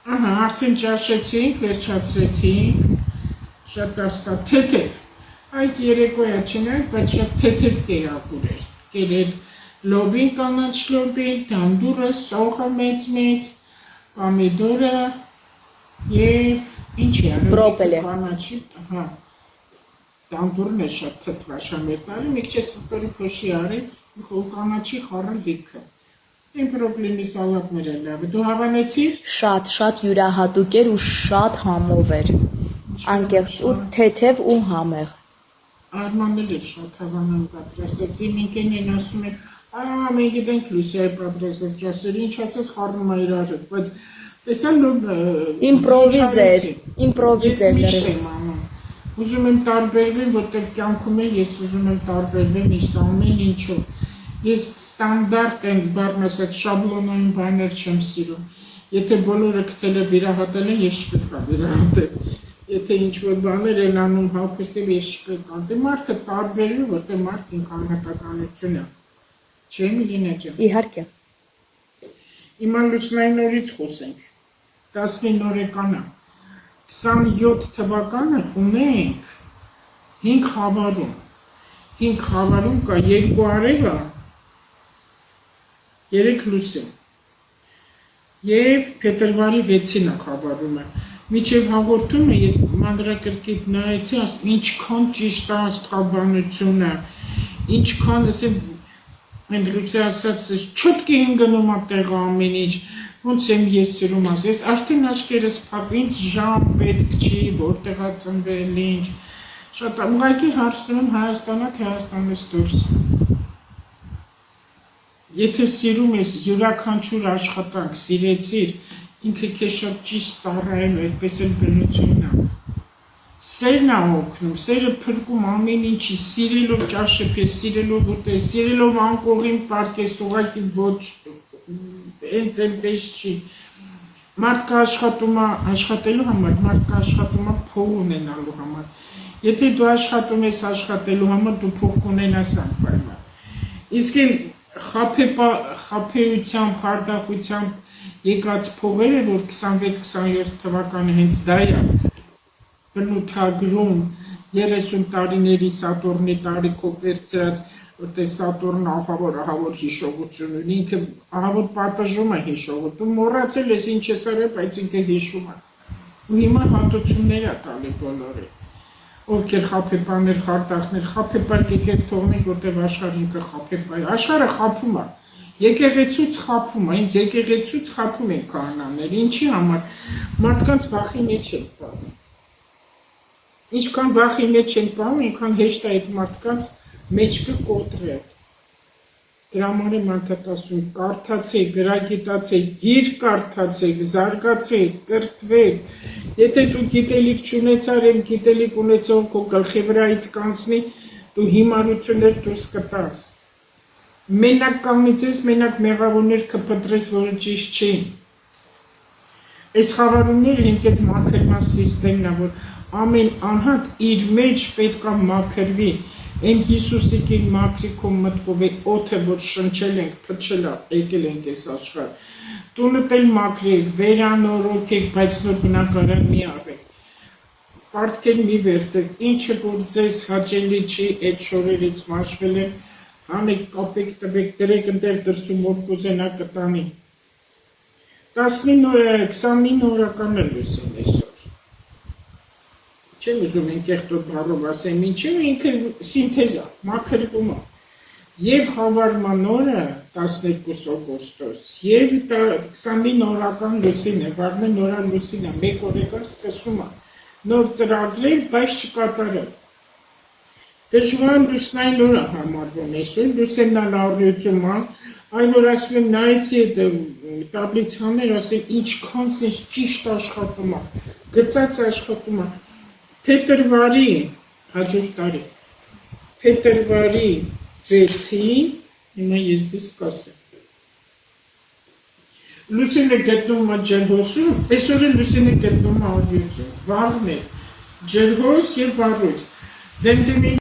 Ահա, արդեն ճաշեցինք, վերջացրեցինք, շատ աստա թեթև, այդ երեկոյա չնայած, բայց շատ թեթև կերակուր էր, կերետ լոբին կանաչ լոբին, դանդուրը, սոխը մեծ, պամիդորը և ինչի Բրոկոլի. կանաչի, հա, դանդուրն է շատ թթվաշամեր տարի, մեկ չես վտորի փոշի արի, խոլ կանաչի խառը լիքը, այն պրոբլեմի սալատներ է լավ, դու հավանեցիր? Շատ յուրահատուկ էր ու շատ համով էր, անկեղծ ու թեթև ու համեղ։ Արմանն էլ էր շատ հավանան պատրաստեցի, մենք են ասում են, մենք գիտենք Լուսիայի պատրաստած ճաշերը, ինչ ասես խառնում է իրար հետ, բայց տեսան Իմպրովիզ էր ես միշտ եմ անում, ուզում եմ տարբերվեմ, որտեղ կյանքում եմ, ես ուզում եմ տարբերվեմ միշտ ամեն ինչով, ես ստանդարտ եմ բառն ասած շաբլոնային բաներ չեմ սիրում, եթե բոլորը գտել է վիրահատել են, ես չպետք է վիրահատեմ, եթե ինչ-որ բաներ են անում հապստև, ես չպետք է, դե մարդը տարբերվի, որտեղ մարդ ինք անհատականություն է, չէ՞ Միլինա ջան։ Իհարկե։ Հիմա Լուսնային օրից խոսենք, 19 օրեկան է, 27 թվականը ունենք 5 խավարում, 5 խավարում կա 2 արևը, 3 լուսին, և փետրվարի 6-ին է խավարումը, միջև հաղորդումը ես մանրակրկիտ նայեցի, ինչքան ճիշտ է աստղաբանությունը, ինչքան, ասեմ, ռուսի ասած, չոտքի ընկնում է տեղը ամեն ինչ, ոնց եմ ես սիրում ասել, ես արդեն աչքերս փակ, ինձ ժամ պետք չի, որտեղ է ծնվել, ինչ, շատ ուղղակի հարցնում եմ Հայաստանա, թե Հայաստանից դուրս։ Եթե սիրում ես յուրաքանչյուր աշխատանք, սիրեցիր, ինքը քեզ շատ ճիշտ ծառայել է, այդպես էլ բնությունն է։ Սերն է օգնում, սերը փրկում ամեն ինչի, սիրելով ճաշը պես, սիրելով ուտես, սիրելով անկողին պարկես, ուղղակի ոչ, հենց այնպես չի։ Մարդկա աշխատում է աշխատելու համար, մարդկա աշխատում է փող ունենալու համար։ Եթե դու աշխատում ես աշխատելու համար, դու փող կունենաս անպայման։ Իսկ խաբեությամբ, խարդախությամբ եկած փողերը, որ 26-27 թվականը հենց դա է, բնութագրում 30 տարիների Սատուրնի տարիքով վերցրած, որտեղ Սատուրնը ահավոր հիշողություն ունի, ինքը ահավոր պատժում է հիշողություն, դու մոռացել ես ինչ ես արել, բայց ինքը հիշում է, ու հիմա հատուցումներ է տալի բոլորի, ովքեր խաբեբաներ, խարդախներ, խաբեբար եկեք թողնենք, որտեղ աշխարհ ինքը խաբեբար, աշխարհը խաբում է, եկեղեցուց խաբում է, ինձ եկեղեցուց խաբում են քահանաները, ինչի համար, մարդկանց վախի մեջ են պահում, ինչքան վախի մեջ են պահում, ինքան հեշտ է այդ մարդկանց մեջքը կոտրել, դրա համար եմ անդադասում, կարդացեք, գրագիտացեք, գիրք կարդացեք, զարգացեք, կրթվեք, եթե դու գիտելիք չունեցար, եմ գիտելիք ունեցող քո գլխի վրայից կանցնի, դու հիմարություններ դուրս կտաս, մենակ կանգնեցես, մենակ մեղավորներ կպտրես, որը ճիշտ չի, այս խավարումները հենց այդ մաքրման սիստեմն է, որ ամեն անհատ իր մեջ պետք է մաքրվի, այն Հիսուսիկին մաքրիքով մտքով է օդը, որ շնչել ենք, փչել է, եկել ենք այս աշխարհ, տունդ էլ մաքրեք, վերանորոգեք, բայց նոր բնակարան մի արեք, պարտքեր մի վերցեք, ինչը որ ձեզ հաճելի չի, այդ շորերից մաշվել են, հանեք, կապեք, տվեք, դրեք ընտեղ դրսում, որ կուզենա կտանի, 29 օրական է Լուսին այսօր, չեմ ուզում են կեղտոտ բառով ասեմ ինչև, ինքը սինթեզ է, մաքրվում է, և խավարման օրը 12 օգոստոս, և 29 օրական Լուսին է, վաղն է նորա Լուսին է, մեկ օրեկան սկսում է, նոր ծրագրեր, բայց չկատարել, դժվար Լուսնային օրը համարվում այսօր, Լուսեննալ առյություն է, այլ որ ասում եմ նայեցի այդ տաբլիցաներ, ասեմ ինչքան սենց ճիշտ աշխատում է, գծած աշխատում է, փետրվարի, հաջորդ տարի, փետրվարի 6-ին, հիմա ես դες կասեմ, Լուսինը գտնում է ջրհոսում, այսօր էլ Լուսինը գտնում է առյություն, վաղն է, ջրհոս և վառույց, դեմդեմի